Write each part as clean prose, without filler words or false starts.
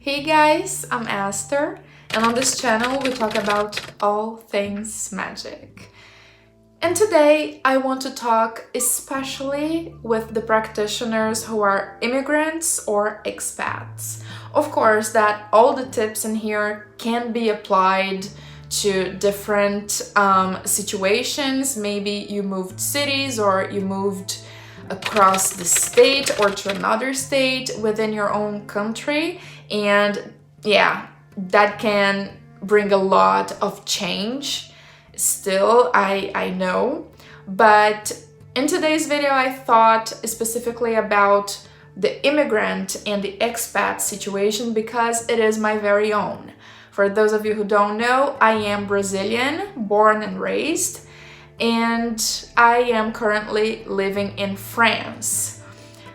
Hey guys, I'm Aster, and on this channel we talk about all things magic. And today I want to talk especially with the practitioners who are immigrants or expats. Of course, that all the tips in here can be applied to different situations. Maybe you moved cities or you moved across the state or to another state within your own country, and yeah, that can bring a lot of change still, I know. But in today's video I thought specifically about the immigrant and the expat situation because it is my very own. For those of you who don't know, I am Brazilian, born and raised, and I am currently living in France.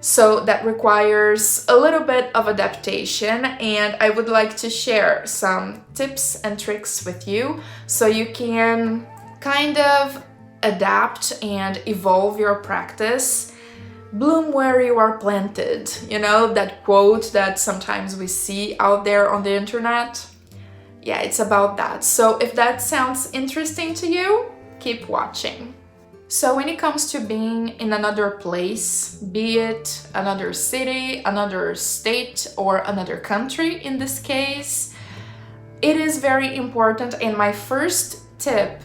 So that requires a little bit of adaptation, and I would like to share some tips and tricks with you so you can kind of adapt and evolve your practice. Bloom where you are planted. You know, that quote that sometimes we see out there on the internet? Yeah, it's about that. So if that sounds interesting to you, keep watching. So when it comes to being in another place, be it another city, another state, or another country in this case, it is very important, and my first tip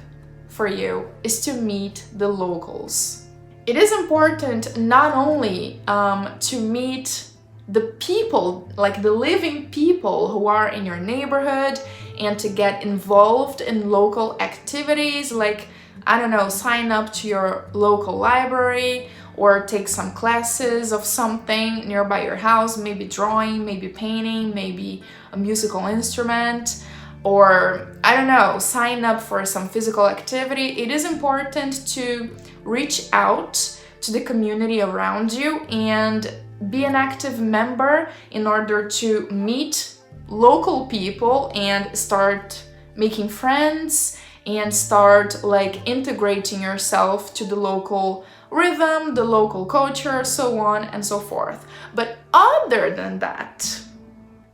for you is to meet the locals. It is important not only to meet the people, like the living people who are in your neighborhood, and to get involved in local activities like, I don't know, sign up to your local library or take some classes of something nearby your house, maybe drawing, maybe painting, maybe a musical instrument, or I don't know, sign up for some physical activity. It is important to reach out to the community around you and be an active member in order to meet local people and start making friends and start like integrating yourself to the local rhythm, the local culture, so on and so forth. But other than that,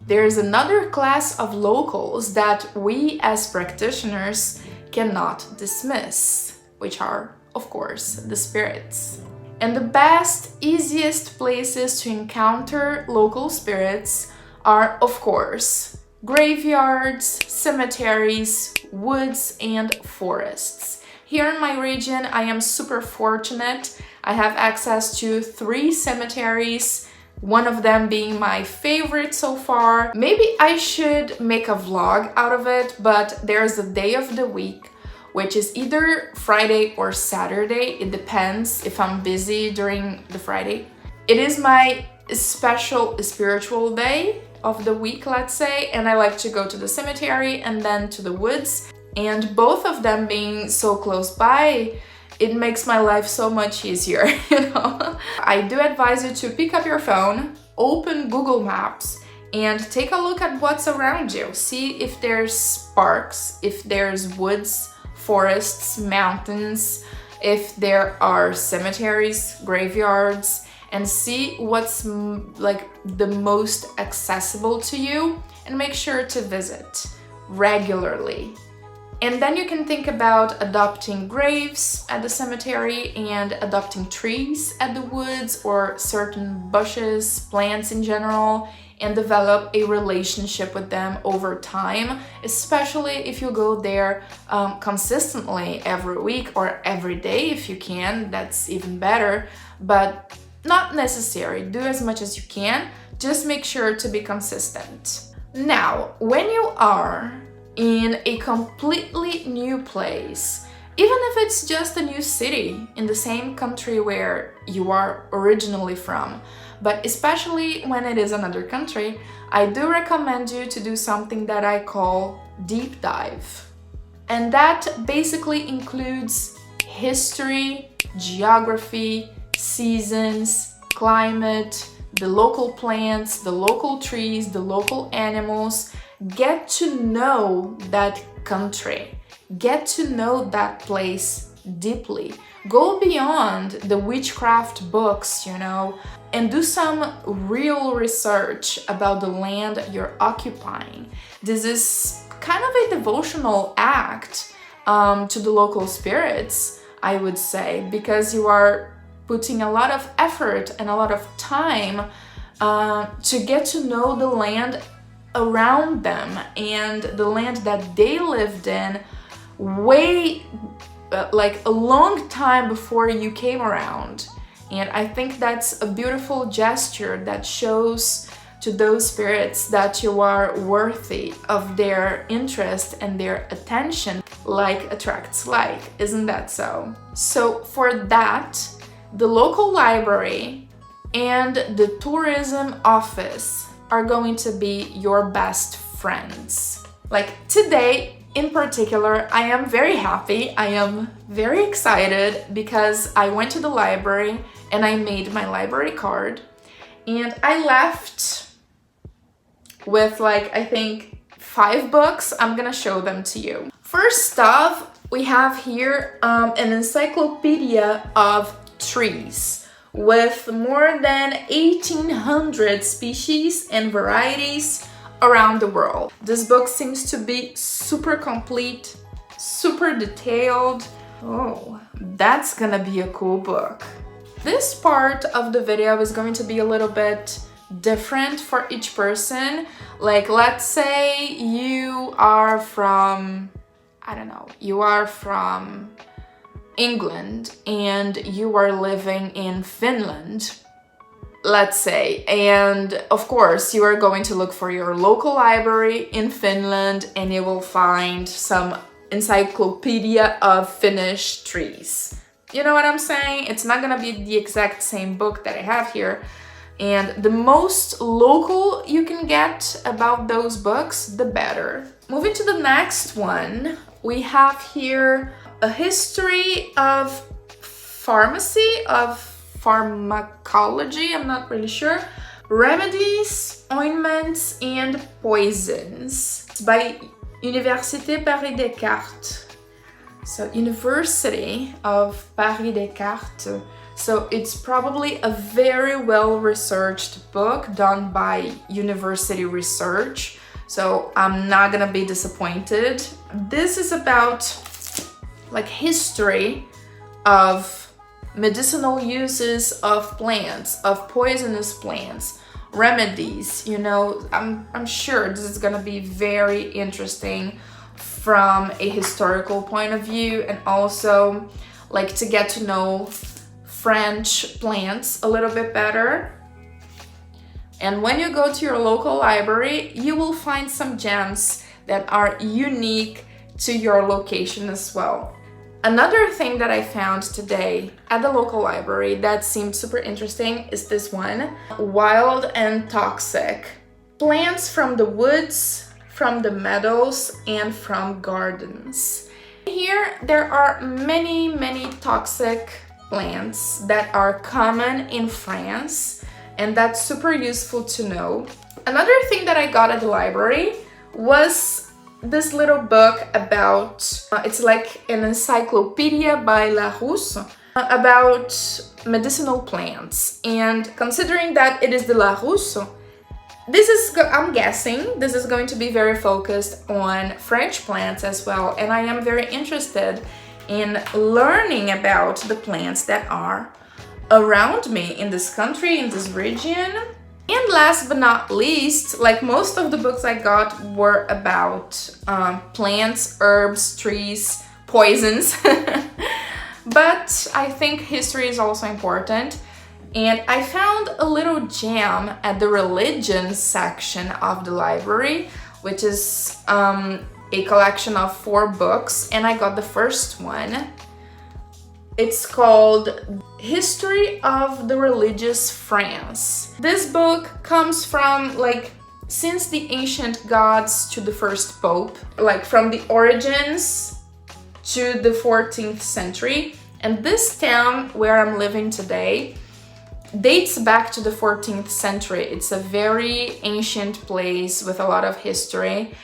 there's another class of locals that we as practitioners cannot dismiss, which are, of course, the spirits. And the best, easiest places to encounter local spirits are, of course, graveyards, cemeteries, woods, and forests. Here in my region, I am super fortunate. I have access to 3 cemeteries, one of them being my favorite so far. Maybe I should make a vlog out of it, but there's a day of the week, which is either Friday or Saturday. It depends if I'm busy during the Friday. It is my special spiritual day of the week, let's say, and I like to go to the cemetery and then to the woods. And both of them being so close by, it makes my life so much easier, you know? I do advise you to pick up your phone, open Google Maps, and take a look at what's around you. See if there's parks, if there's woods, forests, mountains, if there are cemeteries, graveyards, and see what's like the most accessible to you and make sure to visit regularly. And then you can think about adopting graves at the cemetery and adopting trees at the woods or certain bushes, plants in general, and develop a relationship with them over time, especially if you go there consistently every week or every day if you can. That's even better, but not necessary. Do as much as you can, just make sure to be consistent. Now, when you are in a completely new place, even if it's just a new city in the same country where you are originally from, but especially when it is another country, I do recommend you to do something that I call deep dive. And that basically includes history, geography, seasons, climate, the local plants, the local trees, the local animals. Get to know that country. Get to know that place deeply. Go beyond the witchcraft books, you know. and do some real research about the land you're occupying. This is kind of a devotional act to the local spirits, I would say, because you are putting a lot of effort and a lot of time to get to know the land around them and the land that they lived in way like a long time before you came around. And I think that's a beautiful gesture that shows to those spirits that you are worthy of their interest and their attention. Like attracts like, isn't that so? So for that, the local library and the tourism office are going to be your best friends. Like today, in particular, I am very happy, I am very excited because I went to the library and I made my library card and I left with like, I think 5 books. I'm gonna show them to you. First off, we have here an encyclopedia of trees with more than 1,800 species and varieties around the world. This book seems to be super complete, super detailed. Oh, that's gonna be a cool book. This part of the video is going to be a little bit different for each person. Like, let's say you are from, I don't know, you are from England and you are living in Finland, let's say, and of course you are going to look for your local library in Finland and you will find some encyclopedia of Finnish trees. You know what I'm saying? It's not gonna be the exact same book that I have here, and the most local you can get about those books, the better. Moving to the next one, we have here a history of pharmacy, of pharmacology, I'm not really sure, remedies, ointments, and poisons. It's by Université Paris Descartes. So University of Paris Descartes. So it's probably a very well-researched book done by university research. So I'm not gonna be disappointed. This is about like history of medicinal uses of plants, of poisonous plants, remedies. You know, I'm sure this is gonna be very interesting from a historical point of view, and also like to get to know French plants a little bit better. And when you go to your local library, you will find some gems that are unique to your location as well. Another thing that I found today at the local library that seemed super interesting is this one, Wild and Toxic. Plants from the woods, from the meadows, and from gardens. Here there are many toxic plants that are common in France, and that's super useful to know. Another thing that I got at the library was this little book about, it's like an encyclopedia by Larousse about medicinal plants. And considering that it is the Larousse, this is, I'm guessing, this is going to be very focused on French plants as well. And I am very interested in learning about the plants that are around me in this country, in this region. And last but not least, like most of the books I got were about plants, herbs, trees, poisons. But I think history is also important. And I found a little gem at the religion section of the library, which is a collection of 4 books. And I got the first one. It's called History of the Religious France. This book comes from like since the ancient gods to the first pope, like from the origins to the 14th century. And this town where I'm living today dates back to the 14th century. It's a very ancient place with a lot of history.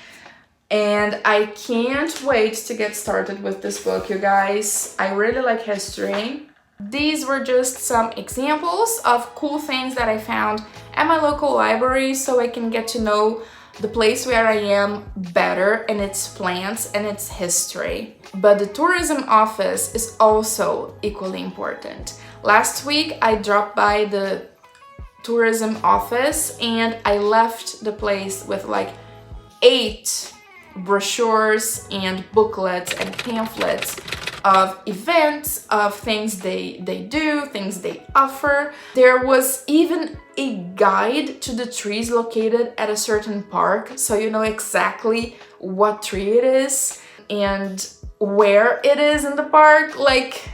And I can't wait to get started with this book, you guys. I really like history. These were just some examples of cool things that I found at my local library so I can get to know the place where I am better and its plants and its history. But the tourism office is also equally important. Last week I dropped by the tourism office and I left the place with like 8 brochures and booklets and pamphlets of events, of things they do, things they offer. There was even a guide to the trees located at a certain park, so you know exactly what tree it is and where it is in the park. Like,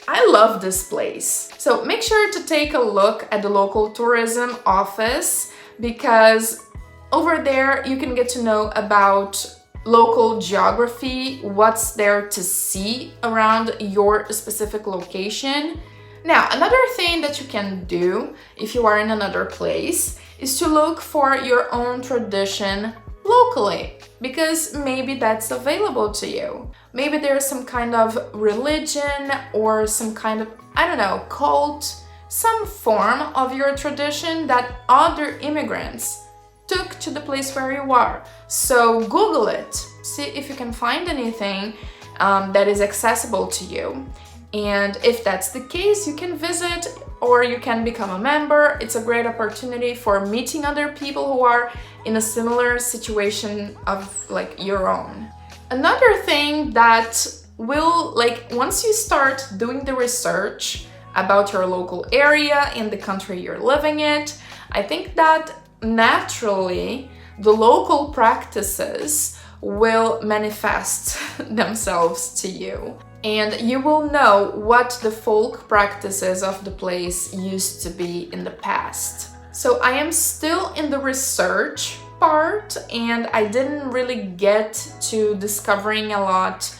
I love this place. So make sure to take a look at the local tourism office, because over there you can get to know about local geography, what's there to see around your specific location. Now, another thing that you can do if you are in another place is to look for your own tradition locally, because maybe that's available to you. Maybe there's some kind of religion or some kind of, I don't know, cult, some form of your tradition that other immigrants took to the place where you are. So Google it, see if you can find anything that is accessible to you. And if that's the case, you can visit or you can become a member. It's a great opportunity for meeting other people who are in a similar situation of like your own. Another thing that will, like, once you start doing the research about your local area and the country you're living in, I think that naturally the local practices will manifest themselves to you, and you will know what the folk practices of the place used to be in the past. So I am still in the research part and I didn't really get to discovering a lot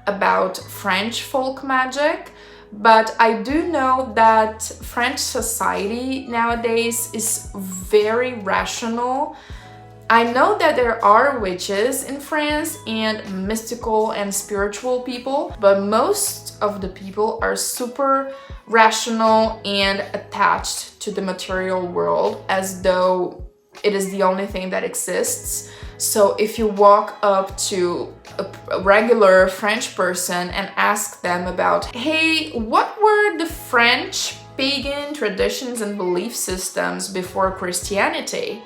about French folk magic, but I do know that French society nowadays is very rational. I know that there are witches in France and mystical and spiritual people, but most of the people are super rational and attached to the material world as though it is the only thing that exists. So if you walk up to a regular French person and ask them about, hey, what were the French pagan traditions and belief systems before Christianity?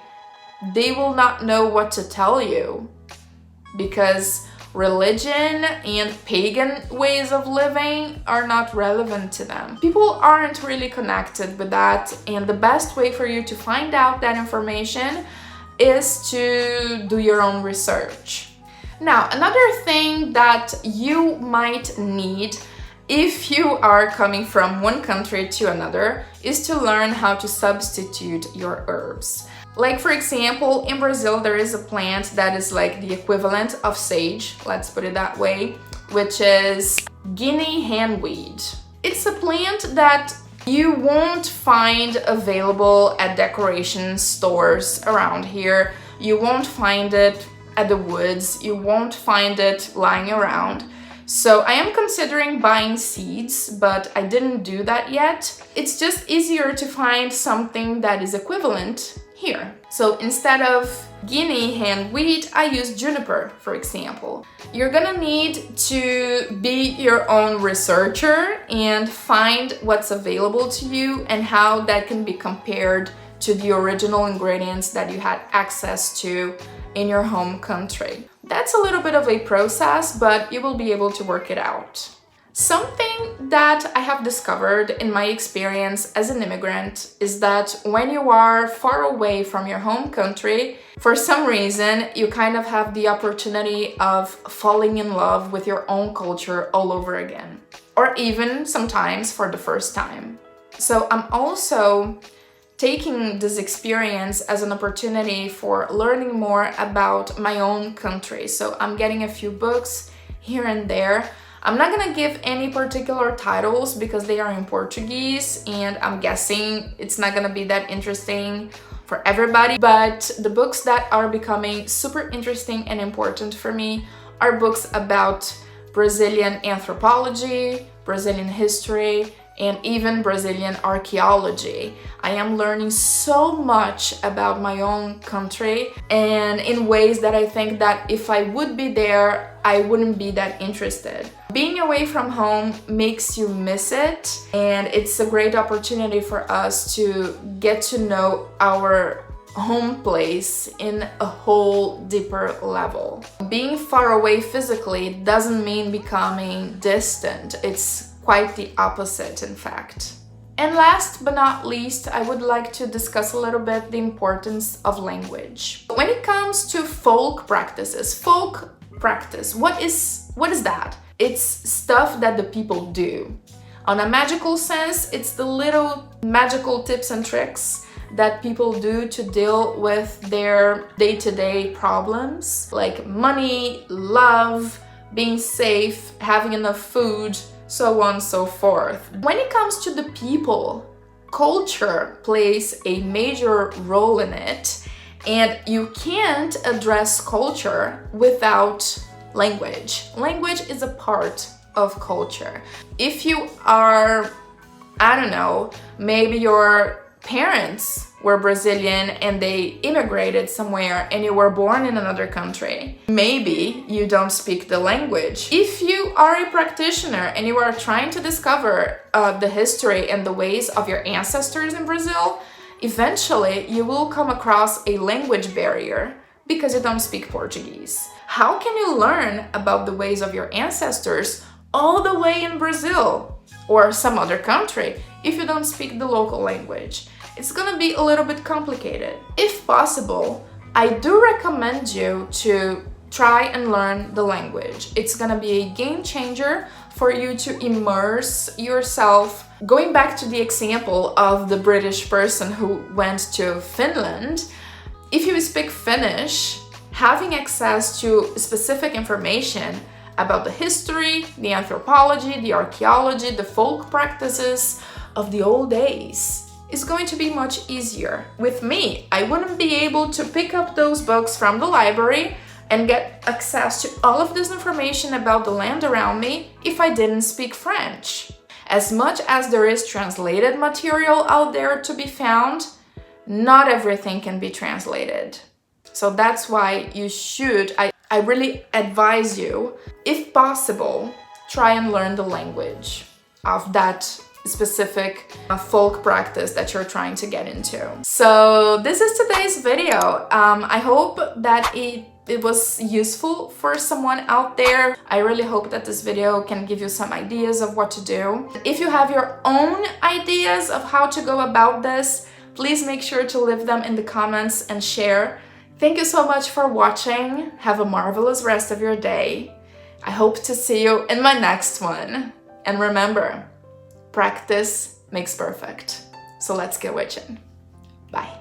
They will not know what to tell you, because religion and pagan ways of living are not relevant to them. People aren't really connected with that, and the best way for you to find out that information is to do your own research. Now, another thing that you might need if you are coming from one country to another is to learn how to substitute your herbs. Like, for example, in Brazil, there is a plant that is like the equivalent of sage, let's put it that way, which is Guinea handweed. It's a plant that you won't find available at decoration stores around here. You won't find it at the woods. You won't find it lying around. So I am considering buying seeds, but I didn't do that yet. It's just easier to find something that is equivalent here. So instead of Guinea handweed, I use juniper, for example. You're gonna need to be your own researcher and find what's available to you and how that can be compared to the original ingredients that you had access to in your home country. That's a little bit of a process, but you will be able to work it out. Something that I have discovered in my experience as an immigrant is that when you are far away from your home country, for some reason, you kind of have the opportunity of falling in love with your own culture all over again, or even sometimes for the first time. So I'm also taking this experience as an opportunity for learning more about my own country. So I'm getting a few books here and there. I'm not gonna give any particular titles because they are in Portuguese and I'm guessing it's not gonna be that interesting for everybody, but the books that are becoming super interesting and important for me are books about Brazilian anthropology, Brazilian history, and even Brazilian archaeology. I am learning so much about my own country, and in ways that I think that if I would be there, I wouldn't be that interested. Being away from home makes you miss it, and it's a great opportunity for us to get to know our home place in a whole deeper level. Being far away physically doesn't mean becoming distant. It's quite the opposite, in fact. And last but not least, I would like to discuss a little bit the importance of language. When it comes to folk practices, folk practice, what is that? It's stuff that the people do. On a magical sense, it's the little magical tips and tricks that people do to deal with their day-to-day problems, like money, love, being safe, having enough food, so on and so forth. When it comes to the people, culture plays a major role in it, and you can't address culture without language. Language is a part of culture. If you are, I don't know, maybe your parents were Brazilian and they immigrated somewhere and you were born in another country, maybe you don't speak the language. If you are a practitioner and you are trying to discover the history and the ways of your ancestors in Brazil, eventually you will come across a language barrier because you don't speak Portuguese. How can you learn about the ways of your ancestors all the way in Brazil or some other country if you don't speak the local language? It's gonna be a little bit complicated. If possible, I do recommend you to try and learn the language. It's gonna be a game changer for you to immerse yourself. Going back to the example of the British person who went to Finland, if you speak Finnish, having access to specific information about the history, the anthropology, the archaeology, the folk practices of the old days is going to be much easier. With me, I wouldn't be able to pick up those books from the library and get access to all of this information about the land around me if I didn't speak French. As much as there is translated material out there to be found, not everything can be translated. So that's why you should, I really advise you, if possible, try and learn the language of that specific folk practice that you're trying to get into. So this is today's video. I hope that it was useful for someone out there. I really hope that this video can give you some ideas of what to do. If you have your own ideas of how to go about this, please make sure to leave them in the comments and share. Thank you so much for watching. Have a marvelous rest of your day. I hope to see you in my next one. And remember, practice makes perfect. So let's get witching. Bye.